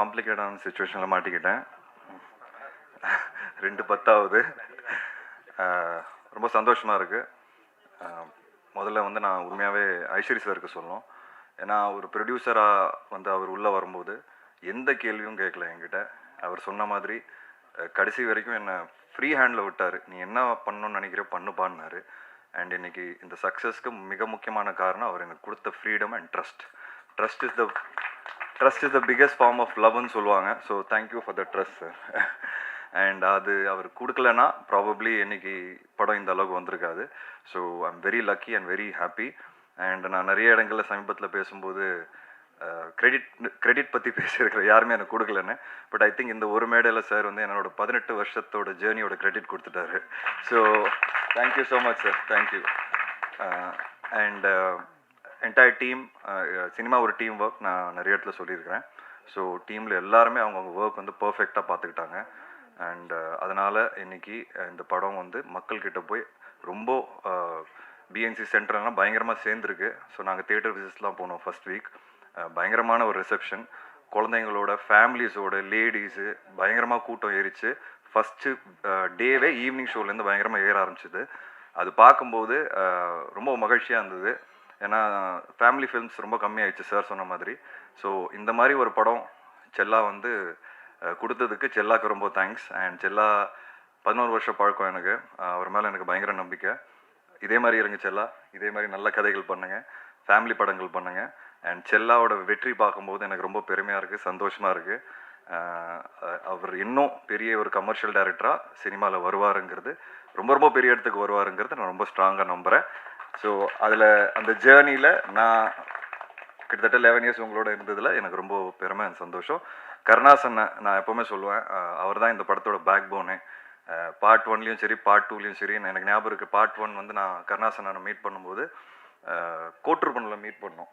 காம்ப்ளிகேட்டான சுச்சுவேஷனில் மாட்டிக்கிட்டேன். 2/10 ரொம்ப சந்தோஷமாக இருக்குது. முதல்ல வந்து நான் உண்மையாகவே ஐஸ்வரி சாருக்கு சொல்லணும். ஏன்னா ஒரு ப்ரொடியூசராக வந்து அவர் உள்ளே வரும்போது எந்த கேள்வியும் கேட்கல என்கிட்ட. அவர் சொன்ன மாதிரி கடைசி வரைக்கும் என்னை ஃப்ரீ ஹேண்டில் விட்டார். நீ என்ன பண்ணணும்னு நினைக்கிற பண்ணுப்பான்னாரு. அண்ட் இன்னைக்கு இந்த சக்ஸஸ்க்கு மிக முக்கியமான காரணம் அவர் எனக்கு கொடுத்த freedom and trust. Trust is the biggest form of லவ்னு சொல்லுவாங்க. So thank you for the trust sir. And அது அவர் கொடுக்கலன்னா ப்ராபப்ளி இன்னைக்கு படம் இந்த அளவுக்கு வந்திருக்காது. So I am very lucky and very happy. And நான் நிறைய இடங்களில் சமீபத்தில் பேசும்போது கிரெடிட் பற்றி பேசியிருக்கிற யாருமே எனக்கு கொடுக்கலன்னு. பட் ஐ திங்க் இந்த ஒரு மேடையில் சார் வந்து என்னோட 18 வருஷத்தோட ஜேர்னியோட கிரெடிட் கொடுத்துட்டாரு. So thank you so much sir, thank you. And entire team, cinema ஒரு டீம் ஒர்க், நான் நிறைய இடத்துல சொல்லியிருக்கிறேன். ஸோ டீமில் எல்லாருமே அவங்கவுங்க ஒர்க் வந்து பர்ஃபெக்டாக பார்த்துக்கிட்டாங்க. அண்ட் அதனால் இன்னைக்கு இந்த படம் வந்து மக்கள்கிட்ட போய் ரொம்ப பிஎன்சி சென்டர்லாம் பயங்கரமாக சேர்ந்துருக்கு. ஸோ நாங்கள் தியேட்டர் விசிட்ஸ்லாம் போனோம் ஃபர்ஸ்ட் வீக். பயங்கரமான ஒரு ரிசப்ஷன், குழந்தைங்களோட ஃபேமிலிஸோட லேடிஸு பயங்கரமாக கூட்டம் ஏறிச்சு. ஃபஸ்ட்டு டேவே ஈவினிங் ஷோலேருந்து பயங்கரமாக ஏற ஆரம்பிச்சிது. அது பார்க்கும்போது ரொம்ப மகிழ்ச்சியாக இருந்தது. ஏன்னா ஃபேமிலி ஃபிலிம்ஸ் ரொம்ப கம்மியாயிடுச்சு சார் சொன்ன மாதிரி. ஸோ இந்த மாதிரி ஒரு படம் செல்லா வந்து கொடுத்ததுக்கு செல்லாக்கு ரொம்ப தேங்க்ஸ். அண்ட் செல்லா 11 வருஷம் பழக்கம் எனக்கு. அவர் மேலே எனக்கு பயங்கர நம்பிக்கை. இதே மாதிரி இருங்க செல்லா, இதே மாதிரி நல்ல கதைகள் பண்ணுங்கள், ஃபேமிலி படங்கள் பண்ணுங்கள். அண்ட் செல்லாவோட வெற்றி பார்க்கும்போது எனக்கு ரொம்ப பெருமையாக இருக்குது, சந்தோஷமாக இருக்குது. அவர் இன்னும் பெரிய ஒரு கமர்ஷியல் டைரக்டராக சினிமாவில் வருவாருங்கிறது, ரொம்ப ரொம்ப பெரிய இடத்துக்கு வருவாருங்கிறது நான் ரொம்ப ஸ்ட்ராங்காக நம்புகிறேன். ஸோ அதில் அந்த ஜேர்னியில் நான் கிட்டத்தட்ட 11 இயர்ஸ் உங்களோட இருந்ததில் எனக்கு ரொம்ப பெருமை அண்ட் சந்தோஷம். கருணாசனை நான் எப்போவுமே சொல்லுவேன், அவர் தான் இந்த படத்தோட பேக் போனு. பார்ட் 1லேயும் சரி பார்ட் 2லேயும் சரி. எனக்கு ஞாபகம் இருக்குது, பார்ட் 1 வந்து நான் கருணாசனை மீட் பண்ணும்போது கோட்டூர்பனில் மீட் பண்ணோம்.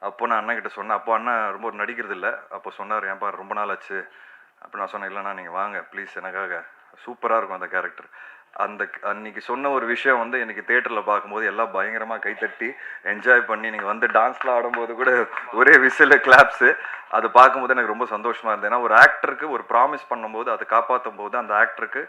அப்போ நான் அண்ணன் கிட்ட சொன்னேன். அப்போ அண்ணன் ரொம்ப நடிக்கிறது இல்லை. அப்போ சொன்னார், ஏன்பா ரொம்ப நாள் ஆச்சு. அப்போ நான் சொன்னேன், இல்லைண்ணா நீங்கள் வாங்க ப்ளீஸ், எனக்காக சூப்பராக இருக்கும் அந்த கேரக்டர். அன்னைக்கு சொன்ன ஒரு விஷயம் வந்து எனக்கு தியேட்டரில் பார்க்கும்போது எல்லாம் பயங்கரமாக கைத்தட்டி என்ஜாய் பண்ணி, நீங்கள் வந்து டான்ஸ்லாம் ஆடும்போது கூட ஒரே விசில் கிளாப்ஸு, அது பார்க்கும்போது எனக்கு ரொம்ப சந்தோஷமாக இருந்தது. ஏன்னா ஒரு ஆக்டருக்கு ஒரு ப்ராமிஸ் பண்ணும்போது அதை காப்பாற்றும் போது அந்த ஆக்டருக்கு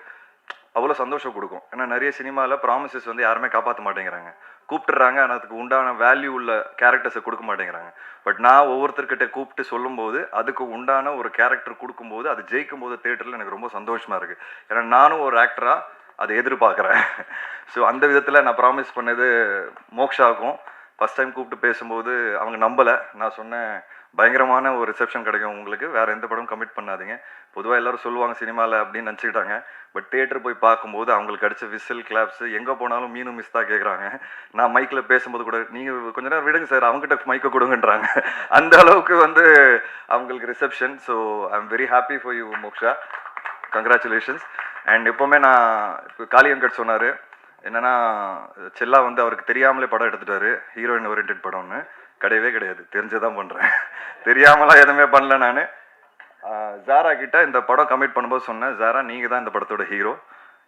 அவ்வளோ சந்தோஷம் கொடுக்கும். ஏன்னா நிறைய சினிமாவில் ப்ராமிசஸ் வந்து யாருமே காப்பாற்ற மாட்டேங்கிறாங்க, கூப்பிட்டுறாங்க, ஆனால் அதுக்கு உண்டான வேல்யூ உள்ள கேரக்டர்ஸை கொடுக்க மாட்டேங்கிறாங்க. பட் நான் ஒவ்வொருத்தர்கிட்ட கூப்பிட்டு சொல்லும்போது அதுக்கு உண்டான ஒரு கேரக்டர் கொடுக்கும்போது அது ஜெயிக்கும் போது தியேட்டரில் எனக்கு ரொம்ப சந்தோஷமாக இருக்குது. ஏன்னா நானும் ஒரு ஆக்டராக அதை எதிர்பார்க்குறேன். ஸோ அந்த விதத்தில் நான் ப்ராமிஸ் பண்ணது மோக்ஷாவுக்கும் ஃபஸ்ட் டைம் கூப்பிட்டு பேசும்போது அவங்க நம்பலை. நான் சொன்னேன், பயங்கரமான ஒரு ரிசப்ஷன் கிடைக்கும் உங்களுக்கு, வேறு எந்த படம் கமிட் பண்ணாதீங்க. பொதுவாக எல்லோரும் சொல்லுவாங்க சினிமாவில் அப்படின்னு நினச்சிக்கிட்டாங்க. பட் தியேட்டர் போய் பார்க்கும்போது அவங்களுக்கு அடித்த விசில் கிளாப்ஸு, எங்கே போனாலும் மீனும் மிஸ் தான் கேட்குறாங்க. நான் மைக்கில் பேசும்போது கூட, நீங்கள் கொஞ்ச நேரம் விடுங்க சார், அவங்ககிட்ட மைக்கை கொடுங்கன்றாங்க. அந்த அளவுக்கு வந்து அவங்களுக்கு reception. So I am very happy for you moksha, congratulations. And எப்போவுமே நான் இப்போ காளி வெங்கட் சொன்னார் என்னென்னா, செல்லா வந்து அவருக்கு தெரியாமலே படம் எடுத்துட்டாரு, ஹீரோயின் ஓரியன்ட் படம்னு. கிடையவே கிடையாது, தெரிஞ்சதான் பண்ணுறேன், தெரியாமலாம் எதுவுமே பண்ணல. நான் ஜாரா கிட்ட இந்த படம் கமிட் பண்ணும்போது சொன்னேன், ஜாரா நீங்கள் தான் இந்த படத்தோட ஹீரோ,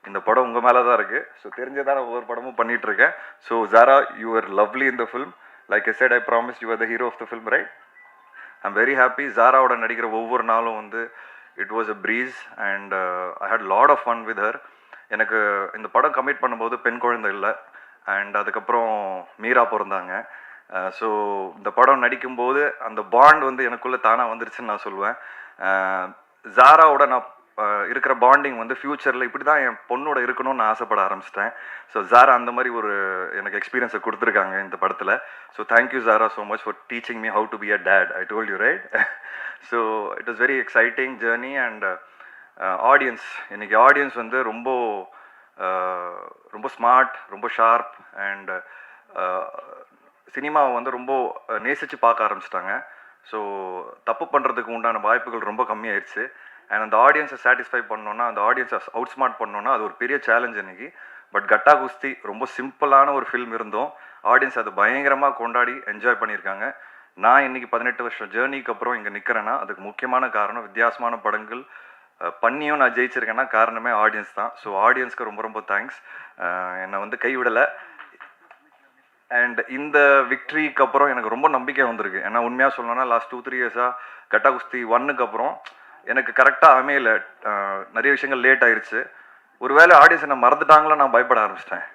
இந்த படம் உங்கள் மேலே தான் இருக்குது. ஸோ தெரிஞ்சதான் நான் ஒவ்வொரு படமும் பண்ணிகிட்ருக்கேன். So Zara, you are lovely in the film. Like I said, I promise you are the hero of the film, right? I am very happy. ஜாராவோட நடிக்கிற ஒவ்வொரு நாளும் வந்து it was a breeze and I had lot of fun with her. எனக்கு இந்த படம் commit பண்ணும்போது பெண் குழந்தை இல்லை. அண்ட் அதுக்கப்புறம் மீரா பிறந்தாங்க. ஸோ இந்த படம் நடிக்கும்போது அந்த பாண்ட் வந்து எனக்குள்ளே தானாக வந்துருச்சுன்னு நான் சொல்லுவேன். ஜாராவோட நான் இருக்கிற பாண்டிங் வந்து ஃப்யூச்சரில் இப்படி தான் என் பொண்ணோட இருக்கணும்னு நான் ஆசைப்பட ஆரம்பிச்சிட்டேன். ஸோ ஜாரா அந்த மாதிரி ஒரு எனக்கு எக்ஸ்பீரியன்ஸை கொடுத்துருக்காங்க இந்த படத்தில். So thank you Zara so much for teaching me how to be a date. I told you right. So it was very exciting journey. And audience, இன்னைக்கு ஆடியன்ஸ் வந்து ரொம்ப ரொம்ப ஸ்மார்ட், ரொம்ப ஷார்ப் அண்ட் சினிமாவை வந்து ரொம்ப நேசித்து பார்க்க ஆரம்பிச்சிட்டாங்க. ஸோ தப்பு பண்ணுறதுக்கு உண்டான வாய்ப்புகள் ரொம்ப கம்மியாயிடுச்சு. அண்ட் அந்த ஆடியன்ஸை சாட்டிஸ்ஃபை பண்ணோன்னா, அந்த ஆடியன்ஸை அவுட் ஸ்மார்ட் பண்ணோன்னா அது ஒரு பெரிய சேலஞ்ச் இன்னைக்கு. பட் கட்டா குஸ்தி ரொம்ப சிம்பிளான ஒரு ஃபில்ம் இருந்தோம், ஆடியன்ஸ் அதை பயங்கரமாக கொண்டாடி என்ஜாய் பண்ணியிருக்காங்க. நான் இன்னைக்கு 18 வருஷம் ஜேர்னிக்கு அப்புறம் இங்கே நிற்கிறேன்னா அதுக்கு முக்கியமான காரணம், வித்தியாசமான படங்கள் பண்ணியும் நான் ஜெயிச்சிருக்கேன்னா காரணமே ஆடியன்ஸ் தான். ஸோ ஆடியன்ஸ்க்கு ரொம்ப ரொம்ப தேங்க்ஸ். என்னை வந்து கைவிடலை. அண்ட் இந்த விக்ட்ரிக்கு அப்புறம் எனக்கு ரொம்ப நம்பிக்கை வந்திருக்கு. ஏன்னா உண்மையாக சொல்லணும்னா லாஸ்ட் 2-3 இயர்ஸாக கட்டா குஸ்தி 1க்கு அப்புறம் எனக்கு கரெக்டாக அமையல. நிறைய விஷயங்கள் லேட் ஆயிடுச்சு. ஒருவேளை ஆடியன்ஸ் என்ன மறந்துட்டாங்களா நான் பயப்பட ஆரம்பிச்சிட்டேன்.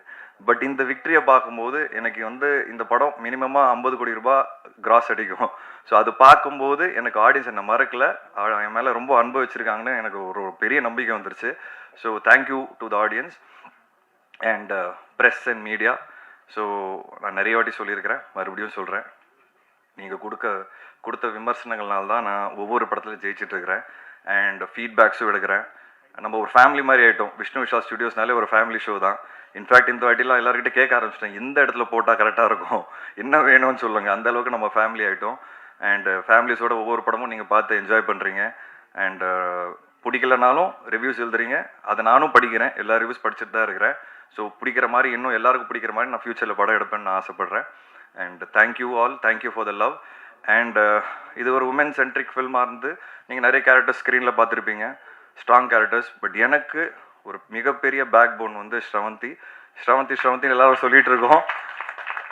பட் இந்த விக்ட்ரியை பார்க்கும்போது எனக்கு வந்து இந்த படம் மினிமமாக 50 கோடி ரூபாய் கிராஸ் அடிக்கும். ஸோ அது பார்க்கும்போது எனக்கு ஆடியன்ஸ் என்ன மறக்கல, என் மேலே ரொம்ப அன்பு வச்சுருக்காங்கன்னு எனக்கு ஒரு பெரிய நம்பிக்கை வந்துருச்சு. So thank you to the audience and press and media. So நான் நிறைய வாட்டி சொல்லியிருக்கிறேன், மறுபடியும் சொல்கிறேன், நீங்கள் கொடுத்த விமர்சனங்கள்னால தான் நான் ஒவ்வொரு படத்துலையும் ஜெயிச்சிட்ருக்கிறேன் அண்ட் ஃபீட்பேக்ஸும் எடுக்கிறேன். நம்ம ஒரு ஃபேமிலி மாதிரி ஆகிட்டோம். விஷ்ணு விஷால் ஸ்டுடியோஸ்னாலே ஒரு ஃபேமிலி ஷோ தான். இன்ஃபேக்ட் இந்த வாட்டிலாம் எல்லாருக்கிட்ட கேட்க ஆரம்பிச்சிட்டேன், எந்த இடத்துல போட்டால் கரெக்டாக இருக்கும், என்ன வேணும்னு சொல்லுங்கள். அந்தளவுக்கு நம்ம ஃபேமிலி ஆகிட்டோம். அண்ட் ஃபேமிலிஸோட ஒவ்வொரு படமும் நீங்கள் பார்த்து என்ஜாய் பண்ணுறீங்க. அண்ட் பிடிக்கலனாலும் ரிவ்யூஸ் எழுதுறீங்க, அதை நானும் படிக்கிறேன், எல்லா ரிவ்யூஸ் படிச்சுட்டு தான் இருக்கிறேன். ஸோ பிடிக்கிற மாதிரி இன்னும் எல்லாருக்கும் பிடிக்கிற மாதிரி நான் ஃப்யூச்சரில் படம் எடுப்பேன்னு நான் ஆசைப்பட்றேன். And thank you all, thank you for the love. And இது ஒரு உமன் சென்ட்ரிக் ஃபில்மாக இருந்து நீங்கள் நிறைய கேரக்டர்ஸ் ஸ்க்ரீனில் பார்த்துருப்பீங்க, ஸ்ட்ராங் கேரக்டர்ஸ். பட் எனக்கு ஒரு மிகப்பெரிய பேக் போன் வந்து ஸ்ரவந்தி. எல்லாரும் சொல்லிட்டு இருக்கோம்.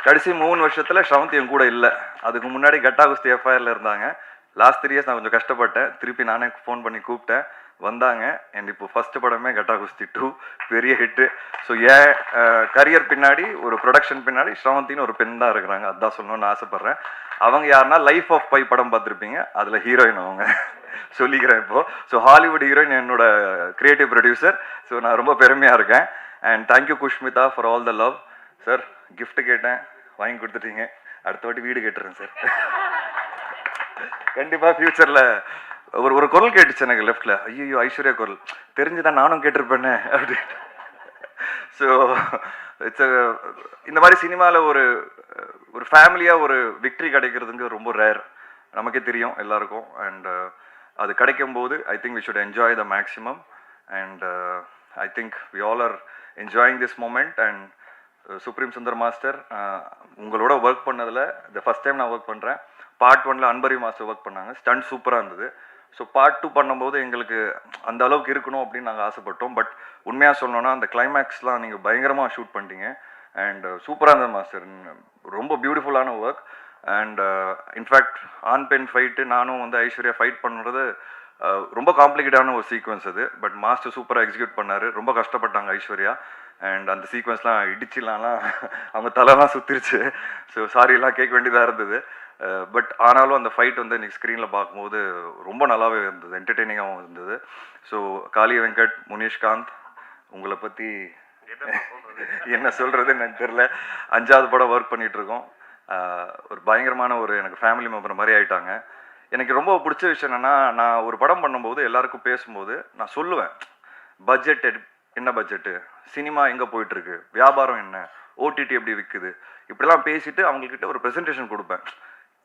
கடைசி 3 வருஷத்தில் ஸ்ரவந்தி என் கூட இல்லை. அதுக்கு முன்னாடி கட்டா குஸ்தி எஃப்ஐஆரில் இருந்தாங்க. லாஸ்ட் 3 இயர்ஸ் நான் கொஞ்சம் கஷ்டப்பட்டேன். திருப்பி நானே ஃபோன் பண்ணி கூப்பிட்டேன், வந்தாங்க. அண்ட் இப்போ ஃபஸ்ட்டு படமே கட்டா குஸ்தி 2 பெரிய ஹிட்டு. ஸோ என் கரியர் பின்னாடி ஒரு ப்ரொடக்ஷன் பின்னாடி ஸ்ரவந்தின்னு ஒரு பெண் தான் இருக்கிறாங்க. அதுதான் சொல்லணும்னு ஆசைப்பட்றேன். அவங்க யாருன்னா லைஃப் ஆஃப் பை படம் பார்த்துருப்பீங்க, அதில் ஹீரோயின் அவங்க சொல்லிக்கிறேன் இப்போ. ஸோ ஹாலிவுட் ஹீரோயின் என்னோட கிரியேட்டிவ் ப்ரொடியூசர். ஸோ நான் ரொம்ப பெருமையாக இருக்கேன். And thank you Kushmita for all the love. Sir gift கேட்டேன், வாங்கி கொடுத்துட்டீங்க. அடுத்த வாட்டி வீடு கேட்டுறேன் சார். கண்டிப்பாக ஃப்யூச்சரில் ஒரு குரல் கேட்டுச்சு எனக்கு லெஃப்டில், ஐயோ ஐஸ்வர்யா குரல் தெரிஞ்சுதான் நானும் கேட்டிருப்பேனே அப்படின்னு. ஸோ இட்ஸ் இந்த மாதிரி சினிமாவில் ஒரு ஃபேமிலியாக ஒரு விக்ட்ரி கிடைக்கிறதுங்க ரொம்ப ரேர், நமக்கே தெரியும் எல்லாருக்கும். அண்ட் அது கிடைக்கும்போது I think we should enjoy the maximum. And I think we all are enjoying this moment. And Supreme Sundar master உங்களோட ஒர்க் பண்ணதில் இந்த ஃபஸ்ட் டைம் நான் ஒர்க் பண்ணுறேன். பார்ட் 1ல் அன்பரி மாஸ்டர் ஒர்க் பண்ணாங்க, ஸ்டண்ட் சூப்பராக இருந்தது. ஸோ பார்ட் 2 பண்ணும்போது எங்களுக்கு அந்த அளவுக்கு இருக்கணும் அப்படின்னு நாங்கள் ஆசைப்பட்டோம். பட் உண்மையாக சொல்லணும்னா அந்த கிளைமேக்ஸ்லாம் நீங்கள் பயங்கரமாக ஷூட் பண்ணிட்டீங்க. அண்ட் சூப்பராக இருந்தது மாஸ்டர், ரொம்ப பியூட்டிஃபுல்லான ஒர்க். அண்ட் இன்ஃபேக்ட் ஆண் பெண் ஃபைட்டு நானும் வந்து ஐஸ்வர்யா ஃபைட் பண்ணுறது ரொம்ப காம்ப்ளிகேட்டான ஒரு சீக்வன்ஸ் அது. பட் மாஸ்டர் சூப்பராக எக்ஸிக்யூட் பண்ணார். ரொம்ப கஷ்டப்பட்டாங்க ஐஸ்வர்யா. அண்ட் அந்த சீக்வன்ஸ்லாம் இடிச்சிடலாம்லாம் அவங்க தலைலாம் சுற்றிருச்சு. ஸோ சாரிலாம் கேட்க வேண்டியதாக இருந்தது. பட் ஆனாலும் அந்த ஃபைட் வந்து இன்றைக்கி ஸ்க்ரீனில் பார்க்கும்போது ரொம்ப நல்லாவே இருந்தது, என்டர்டெய்னிங்காகவும் இருந்தது. ஸோ காளி வெங்கட், முனிஷ்காந்த், உங்களை பற்றி என்ன சொல்கிறதுன்னு எனக்கு தெரில. 5வது படம் ஒர்க் பண்ணிகிட்ருக்கோம். ஒரு பயங்கரமான எனக்கு ஃபேமிலி மெம்பர் மாதிரி ஆகிட்டாங்க. எனக்கு ரொம்ப பிடிச்ச விஷயம் என்னென்னா, நான் ஒரு படம் பண்ணும்போது எல்லாருக்கும் பேசும்போது நான் சொல்லுவேன், பட்ஜெட் என்ன பட்ஜெட்டு, சினிமா எங்கே போயிட்டுருக்கு, வியாபாரம் என்ன, ஓடிடி எப்படி விற்குது, இப்படிலாம் பேசிவிட்டு அவங்கக்கிட்ட ஒரு ப்ரெசன்டேஷன் கொடுப்பேன்.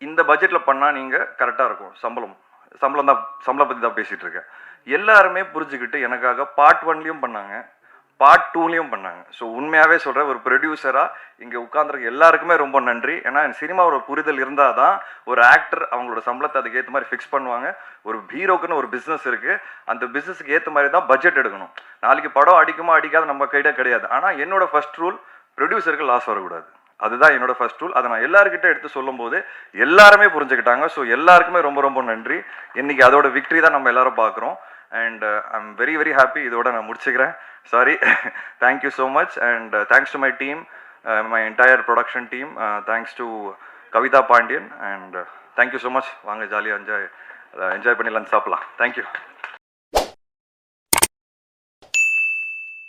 இந்த பட்ஜெட்டில் பண்ணால் நீங்கள் கரெக்டாக இருக்கும், சம்பளம் பற்றி தான் பேசிகிட்டு இருக்கேன். எல்லாருமே புரிஞ்சுக்கிட்டு எனக்காக பார்ட் 1லையும் பண்ணாங்க, பார்ட் 2லையும் பண்ணாங்க. ஸோ உண்மையாகவே சொல்கிறேன், ஒரு ப்ரொடியூசராக இங்கே உட்காந்துருக்க எல்லாருக்குமே ரொம்ப நன்றி. ஏன்னா சினிமாவோட புரிதல் இருந்தால் தான் ஒரு ஆக்டர் அவங்களோட சம்பளத்தை அதுக்கேற்ற மாதிரி ஃபிக்ஸ் பண்ணுவாங்க. ஒரு ஹீரோக்குன்னு ஒரு பிஸ்னஸ் இருக்குது, அந்த பிஸ்னஸுக்கு ஏற்ற மாதிரி தான் பட்ஜெட் எடுக்கணும். நாளைக்கு படம் அடிக்குமா அடிக்காத நம்ம கையிட கிடையாது. ஆனால் என்னோட ஃபர்ஸ்ட் ரூல், ப்ரொடியூசருக்கு லாஸ் வரக்கூடாது. அதுதான் என்னோட ஃபர்ஸ்ட் ரூல். அதை நான் எல்லாருக்கிட்ட எடுத்து சொல்லும்போது எல்லாருமே புரிஞ்சுக்கிட்டாங்க. ஸோ எல்லாருக்குமே ரொம்ப ரொம்ப நன்றி. இன்னைக்கு அதோட விக்ட்ரி தான் நம்ம எல்லாரும் பார்க்குறோம். And I'm very very happy. இதோட நான் முடிச்சுக்கிறேன். Sorry. Thank you so much. And thanks to my team, my entire production team. Thanks to Kavitha Pandian. And thank you so much. வாங்க ஜாலியாக என்ஜாய் பண்ணி லஞ்ச் சாப்பிடலாம். தேங்க்யூ.